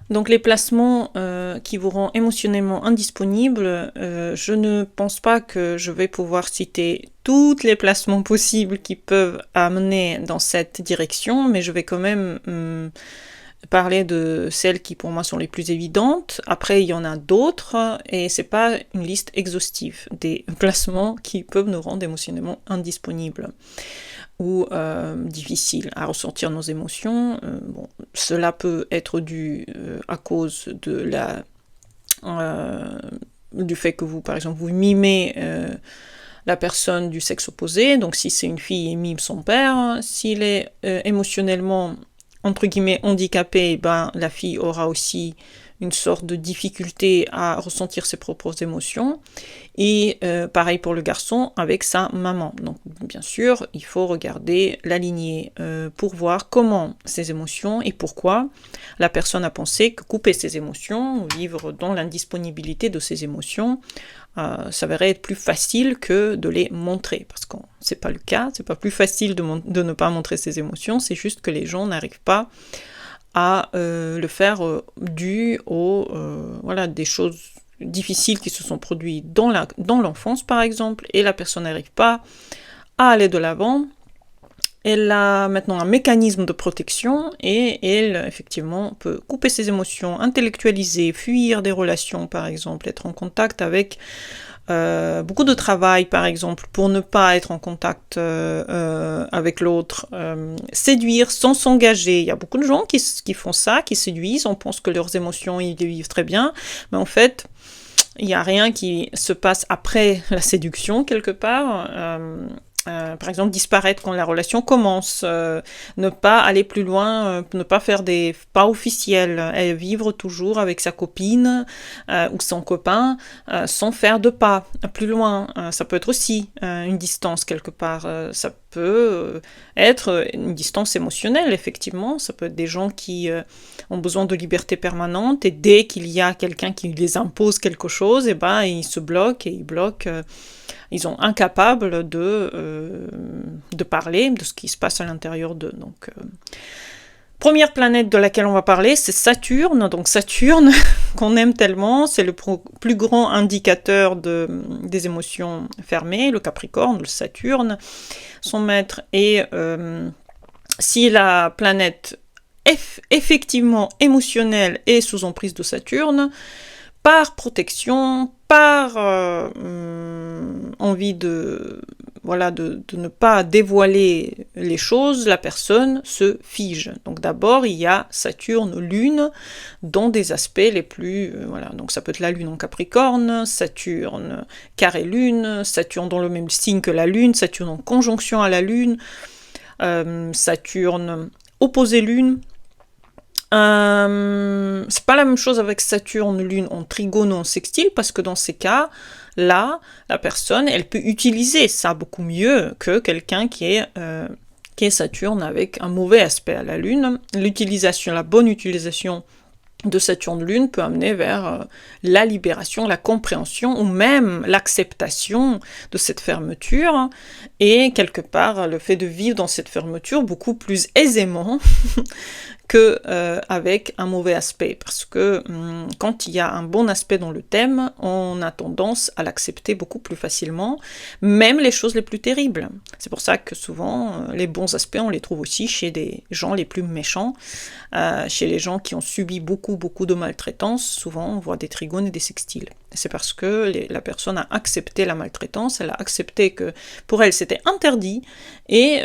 Donc les placements qui vous rendent émotionnellement indisponible, je ne pense pas que je vais pouvoir citer tous les placements possibles qui peuvent amener dans cette direction, mais je vais quand même parler de celles qui pour moi sont les plus évidentes. Après, il y en a d'autres, et c'est pas une liste exhaustive des placements qui peuvent nous rendre émotionnellement indisponibles ou difficiles à ressentir nos émotions. Bon, cela peut être dû à cause de du fait que vous, par exemple, vous mimez la personne du sexe opposé. Donc si c'est une fille, il mime son père. S'il est émotionnellement entre guillemets handicapée, ben la fille aura aussi une sorte de difficulté à ressentir ses propres émotions. Et pareil pour le garçon avec sa maman. Donc bien sûr, il faut regarder la lignée pour voir comment ces émotions et pourquoi la personne a pensé que couper ses émotions, vivre dans l'indisponibilité de ses émotions, s'avérait être plus facile que de les montrer. Parce que c'est pas le cas, c'est pas plus facile de ne pas montrer ses émotions, c'est juste que les gens n'arrivent pas à le faire dû aux voilà, des choses difficiles qui se sont produites dans l'enfance par exemple, et la personne n'arrive pas à aller de l'avant. Elle a maintenant un mécanisme de protection et elle, effectivement, peut couper ses émotions, intellectualiser, fuir des relations, par exemple, être en contact avec beaucoup de travail, par exemple, pour ne pas être en contact avec l'autre, séduire sans s'engager. Il y a beaucoup de gens qui font ça, qui séduisent, on pense que leurs émotions, ils les vivent très bien, mais en fait, il n'y a rien qui se passe après la séduction, quelque part. Par exemple, disparaître quand la relation commence, ne pas aller plus loin, ne pas faire des pas officiels, et vivre toujours avec sa copine ou son copain sans faire de pas plus loin. Ça peut être aussi une distance quelque part. Ça peut être une distance émotionnelle, effectivement. Ça peut être des gens qui ont besoin de liberté permanente et dès qu'il y a quelqu'un qui les impose quelque chose, et ben, ils se bloquent et ils bloquent. Ils sont incapables de parler de ce qui se passe à l'intérieur d'eux. Donc, première planète de laquelle on va parler, c'est Saturne. Donc Saturne, qu'on aime tellement, c'est le plus grand indicateur des émotions fermées, le Capricorne, le Saturne, son maître. Et si la planète effectivement émotionnelle est sous emprise de Saturne, par protection, par envie de ne pas dévoiler les choses, la personne se fige. Donc d'abord, il y a Saturne-Lune dans des aspects les plus... donc ça peut être la Lune en Capricorne, Saturne carré-Lune, Saturne dans le même signe que la Lune, Saturne en conjonction à la Lune, Saturne opposé-Lune. C'est pas la même chose avec Saturne, Lune en trigone ou en sextile, parce que dans ces cas-là, la personne, elle peut utiliser ça beaucoup mieux que quelqu'un qui est Saturne avec un mauvais aspect à la Lune. La bonne utilisation de Saturne-Lune peut amener vers la libération, la compréhension ou même l'acceptation de cette fermeture et quelque part le fait de vivre dans cette fermeture beaucoup plus aisément que avec un mauvais aspect, parce que quand il y a un bon aspect dans le thème, on a tendance à l'accepter beaucoup plus facilement, même les choses les plus terribles. C'est pour ça que souvent, les bons aspects, on les trouve aussi chez des gens les plus méchants, chez les gens qui ont subi beaucoup de maltraitance, souvent on voit des trigones et des sextiles. C'est parce que la personne a accepté la maltraitance, elle a accepté que pour elle c'était interdit, et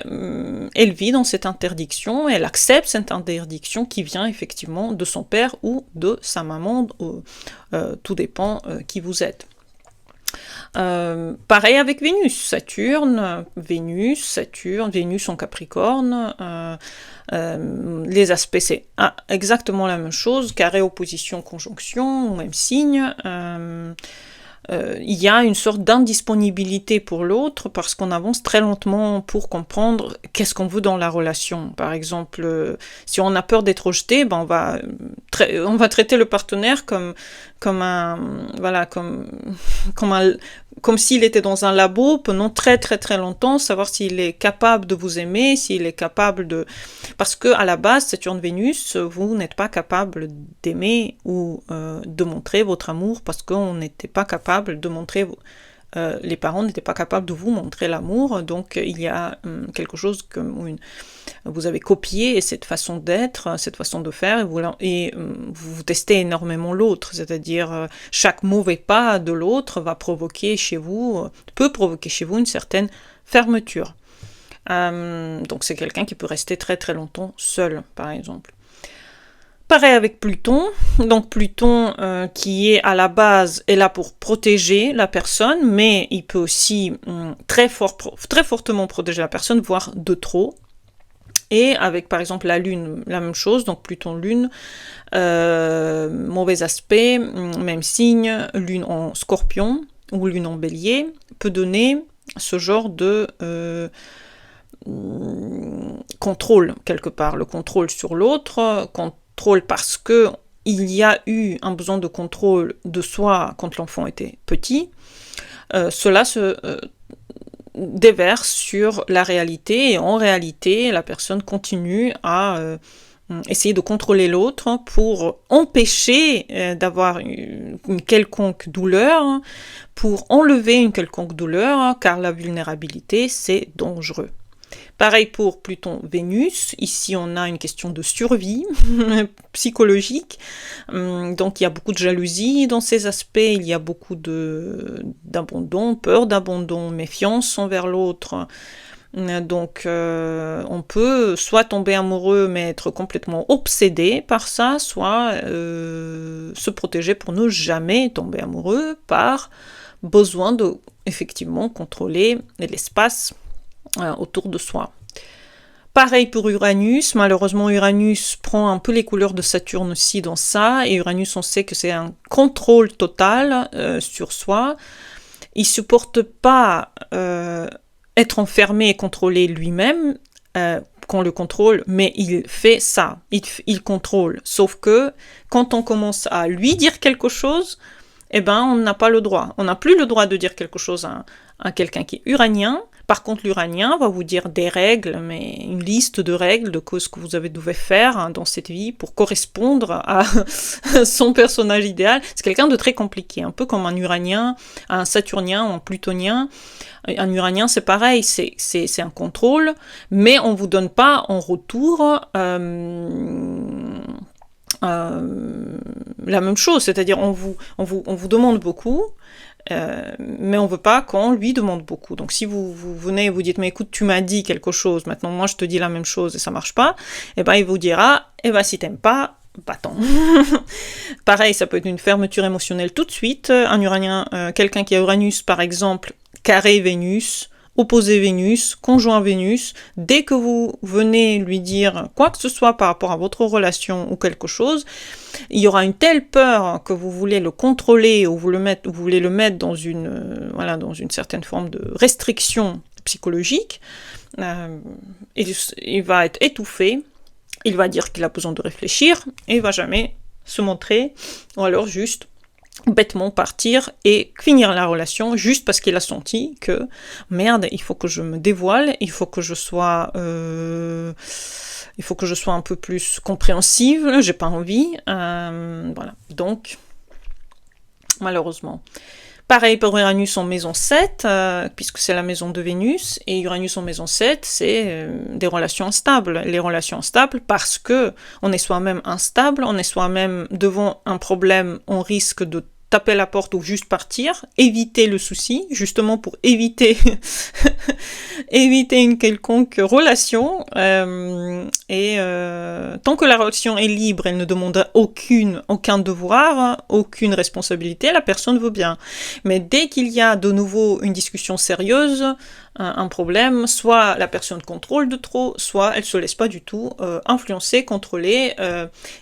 elle vit dans cette interdiction, elle accepte cette interdiction qui vient effectivement de son père ou de sa maman, tout dépend qui vous êtes. Pareil avec Vénus, Vénus en Capricorne, les aspects c'est exactement la même chose, carré, opposition, conjonction, même signe. Il y a une sorte d'indisponibilité pour l'autre parce qu'on avance très lentement pour comprendre qu'est-ce qu'on veut dans la relation. Par exemple, si on a peur d'être rejeté, ben on va on va traiter le partenaire comme comme s'il était dans un labo pendant très très très longtemps, savoir s'il est capable de vous aimer, s'il est capable de... Parce que à la base, Saturne-Vénus, vous n'êtes pas capable d'aimer ou de montrer votre amour parce qu'on n'était pas capable de montrer... les parents n'étaient pas capables de vous montrer l'amour, donc il y a quelque chose comme vous avez copié cette façon d'être, cette façon de faire, et vous testez énormément l'autre, c'est-à-dire chaque mauvais pas de l'autre peut provoquer chez vous une certaine fermeture. Donc c'est quelqu'un qui peut rester très très longtemps seul, par exemple. Pareil avec Pluton, donc Pluton qui est à la base est là pour protéger la personne, mais il peut aussi très fortement protéger la personne, voire de trop. Et avec par exemple la Lune, la même chose, donc Pluton-Lune, mauvais aspect, même signe, Lune en Scorpion ou Lune en Bélier, peut donner ce genre de contrôle quelque part, le contrôle sur l'autre, contrôle parce que il y a eu un besoin de contrôle de soi quand l'enfant était petit, cela se déverse sur la réalité, et en réalité, la personne continue à essayer de contrôler l'autre pour empêcher d'avoir une quelconque douleur, pour enlever une quelconque douleur, car la vulnérabilité, c'est dangereux. Pareil pour Pluton-Vénus, ici on a une question de survie psychologique, donc il y a beaucoup de jalousie dans ces aspects, il y a beaucoup d'abandon, peur d'abandon, méfiance envers l'autre, donc on peut soit tomber amoureux mais être complètement obsédé par ça, soit se protéger pour ne jamais tomber amoureux par besoin de effectivement contrôler l'espace autour de soi. Pareil pour Uranus, malheureusement Uranus prend un peu les couleurs de Saturne aussi dans ça, et Uranus on sait que c'est un contrôle total sur soi, il supporte pas être enfermé et contrôlé lui-même, qu'on le contrôle, mais il fait ça, il contrôle, sauf que quand on commence à lui dire quelque chose, eh ben on n'a pas le droit, on n'a plus le droit de dire quelque chose à quelqu'un qui est uranien. Par contre, l'uranien va vous dire des règles, mais une liste de règles de ce que vous devez faire dans cette vie pour correspondre à son personnage idéal. C'est quelqu'un de très compliqué, un peu comme un uranien, un saturnien ou un plutonien. Un uranien, c'est pareil, c'est un contrôle, mais on vous donne pas en retour la même chose, c'est-à-dire on vous demande beaucoup, mais on veut pas qu'on lui demande beaucoup. Donc si vous venez et vous dites mais écoute, tu m'as dit quelque chose, maintenant moi je te dis la même chose et ça marche pas, et ben il vous dira si t'aimes pas, va-t'en. Pareil, ça peut être une fermeture émotionnelle tout de suite. Un uranien, quelqu'un qui a Uranus par exemple, carré Vénus, opposé Vénus, conjoint Vénus, dès que vous venez lui dire quoi que ce soit par rapport à votre relation ou quelque chose, il y aura une telle peur que vous voulez le contrôler ou vous voulez le mettre dans dans une certaine forme de restriction psychologique, il va être étouffé, il va dire qu'il a besoin de réfléchir et il va jamais se montrer, ou alors juste bêtement partir et finir la relation juste parce qu'il a senti que merde, il faut que je me dévoile, il faut que je sois un peu plus compréhensive, j'ai pas envie, voilà, donc malheureusement. Pareil pour Uranus en maison 7, puisque c'est la maison de Vénus, et Uranus en maison 7, c'est des relations instables. Les relations instables parce que on est soi-même instable, on est soi-même devant un problème, on risque de taper la porte ou juste partir, éviter le souci, justement pour éviter éviter une quelconque relation, et tant que la relation est libre, elle ne demande aucun devoir, aucune responsabilité, la personne veut bien. Mais dès qu'il y a de nouveau une discussion sérieuse, un problème, soit la personne contrôle de trop, soit elle se laisse pas du tout influencer, contrôler,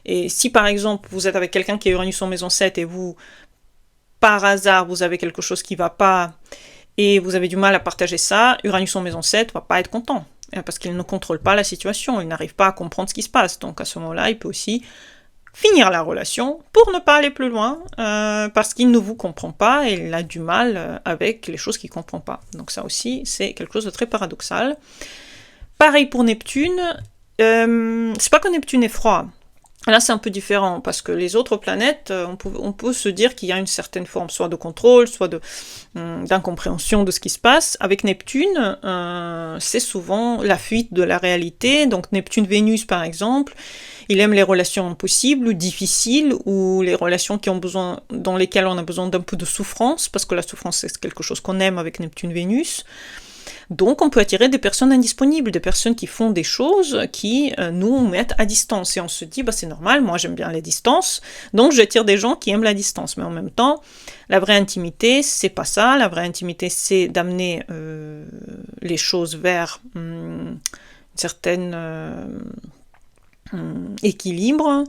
et si par exemple vous êtes avec quelqu'un qui a Uranus en maison 7 et vous, par hasard, vous avez quelque chose qui va pas et vous avez du mal à partager ça, Uranus en maison 7 va pas être content, parce qu'il ne contrôle pas la situation, il n'arrive pas à comprendre ce qui se passe. Donc à ce moment-là, il peut aussi finir la relation pour ne pas aller plus loin, parce qu'il ne vous comprend pas et il a du mal avec les choses qu'il ne comprend pas. Donc ça aussi, c'est quelque chose de très paradoxal. Pareil pour Neptune, c'est pas que Neptune est froid. Là, c'est un peu différent, parce que les autres planètes, on peut se dire qu'il y a une certaine forme, soit de contrôle, soit d'incompréhension de ce qui se passe. Avec Neptune, c'est souvent la fuite de la réalité. Donc Neptune-Vénus, par exemple, il aime les relations impossibles ou difficiles, ou les relations dans lesquelles on a besoin d'un peu de souffrance, parce que la souffrance, c'est quelque chose qu'on aime avec Neptune-Vénus. Donc on peut attirer des personnes indisponibles, des personnes qui font des choses qui nous mettent à distance. Et on se dit, c'est normal, moi j'aime bien les distances, donc j'attire des gens qui aiment la distance. Mais en même temps, la vraie intimité, c'est pas ça. La vraie intimité, c'est d'amener les choses vers un certain équilibre.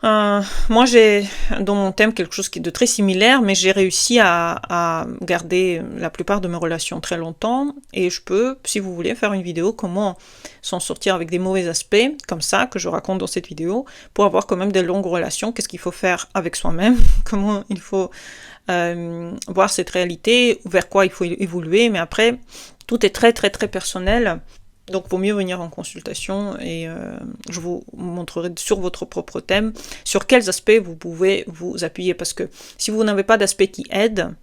Moi, j'ai dans mon thème quelque chose qui est de très similaire, mais j'ai réussi à garder la plupart de mes relations très longtemps, et je peux, si vous voulez, faire une vidéo comment s'en sortir avec des mauvais aspects, comme ça, que je raconte dans cette vidéo, pour avoir quand même des longues relations, qu'est-ce qu'il faut faire avec soi-même, comment il faut voir cette réalité, vers quoi il faut évoluer, mais après, tout est très très très personnel. Donc, il vaut mieux venir en consultation et je vous montrerai sur votre propre thème sur quels aspects vous pouvez vous appuyer. Parce que si vous n'avez pas d'aspect qui aide,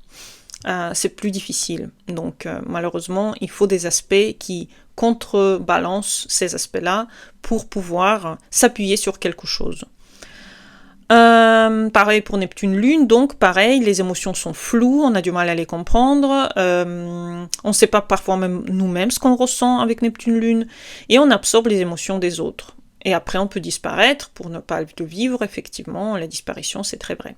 c'est plus difficile. Donc, malheureusement, il faut des aspects qui contrebalancent ces aspects-là pour pouvoir s'appuyer sur quelque chose. Pareil pour Neptune-Lune, donc pareil, les émotions sont floues, on a du mal à les comprendre, on ne sait pas parfois même nous-mêmes ce qu'on ressent avec Neptune-Lune, et on absorbe les émotions des autres. Et après on peut disparaître pour ne pas le vivre, effectivement, la disparition c'est très vrai.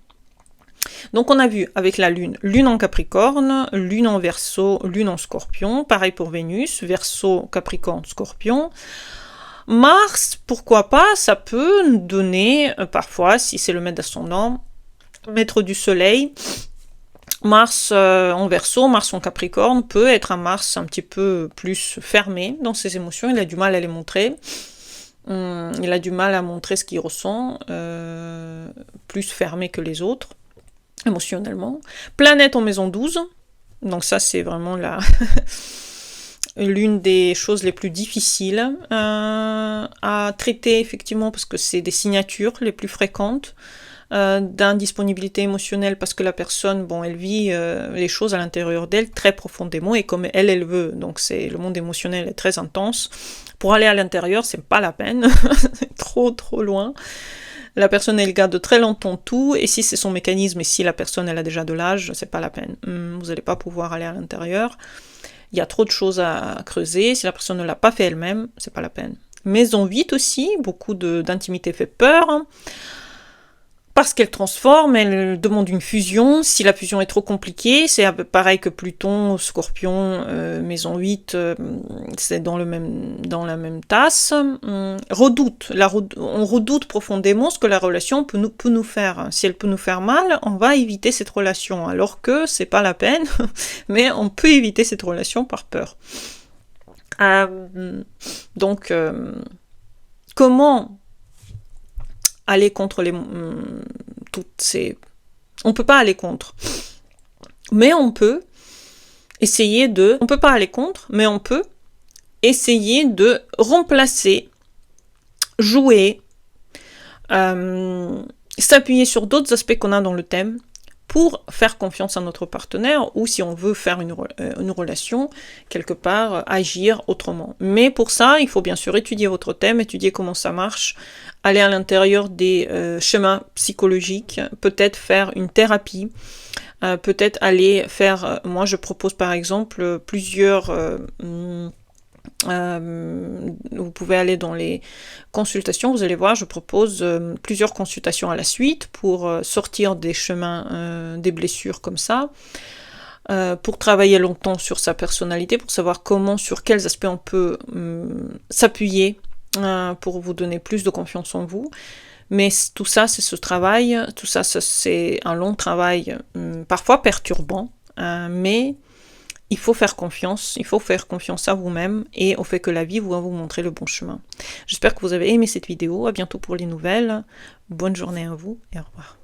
Donc on a vu avec la Lune, Lune en Capricorne, Lune en Verseau, Lune en Scorpion, pareil pour Vénus, Verseau, Capricorne, Scorpion. Mars, pourquoi pas, ça peut nous donner, parfois, si c'est le maître d'ascendant, maître du soleil, Mars en Verseau, Mars en Capricorne, peut être un Mars un petit peu plus fermé dans ses émotions, il a du mal à les montrer, il a du mal à montrer ce qu'il ressent, plus fermé que les autres, émotionnellement. Planète en maison 12, donc ça c'est vraiment la... l'une des choses les plus difficiles à traiter, effectivement, parce que c'est des signatures les plus fréquentes d'indisponibilité émotionnelle, parce que la personne, elle vit les choses à l'intérieur d'elle très profondément, et comme elle veut, donc le monde émotionnel est très intense. Pour aller à l'intérieur, c'est pas la peine, c'est trop loin. La personne, elle garde très longtemps tout, et si c'est son mécanisme, et si la personne, elle a déjà de l'âge, c'est pas la peine. Vous n'allez pas pouvoir aller à l'intérieur. Il y a trop de choses à creuser. Si la personne ne l'a pas fait elle-même, c'est pas la peine. Maison 8 aussi, beaucoup d'intimité fait peur. Parce qu'elle transforme, elle demande une fusion. Si la fusion est trop compliquée, c'est pareil que Pluton, Scorpion, maison 8, c'est dans la même tasse. On redoute profondément ce que la relation peut nous faire. Si elle peut nous faire mal, on va éviter cette relation, alors que c'est pas la peine, mais on peut éviter cette relation par peur. Donc, comment aller contre toutes ces... On peut pas aller contre. Mais on peut essayer de... On peut pas aller contre, mais on peut essayer de remplacer, jouer, s'appuyer sur d'autres aspects qu'on a dans le thème pour faire confiance à notre partenaire, ou si on veut faire une relation, quelque part, agir autrement. Mais pour ça, il faut bien sûr étudier votre thème, étudier comment ça marche, aller à l'intérieur des schémas psychologiques, peut-être faire une thérapie, peut-être aller faire... moi, je propose par exemple plusieurs... vous pouvez aller dans les consultations, vous allez voir, je propose plusieurs consultations à la suite pour sortir des chemins, des blessures comme ça, pour travailler longtemps sur sa personnalité, pour savoir comment, sur quels aspects on peut s'appuyer pour vous donner plus de confiance en vous. Mais tout ça, c'est ce travail, tout ça, c'est un long travail, parfois perturbant, mais il faut faire confiance à vous-même et au fait que la vie va vous montrer le bon chemin. J'espère que vous avez aimé cette vidéo, à bientôt pour les nouvelles, bonne journée à vous et au revoir.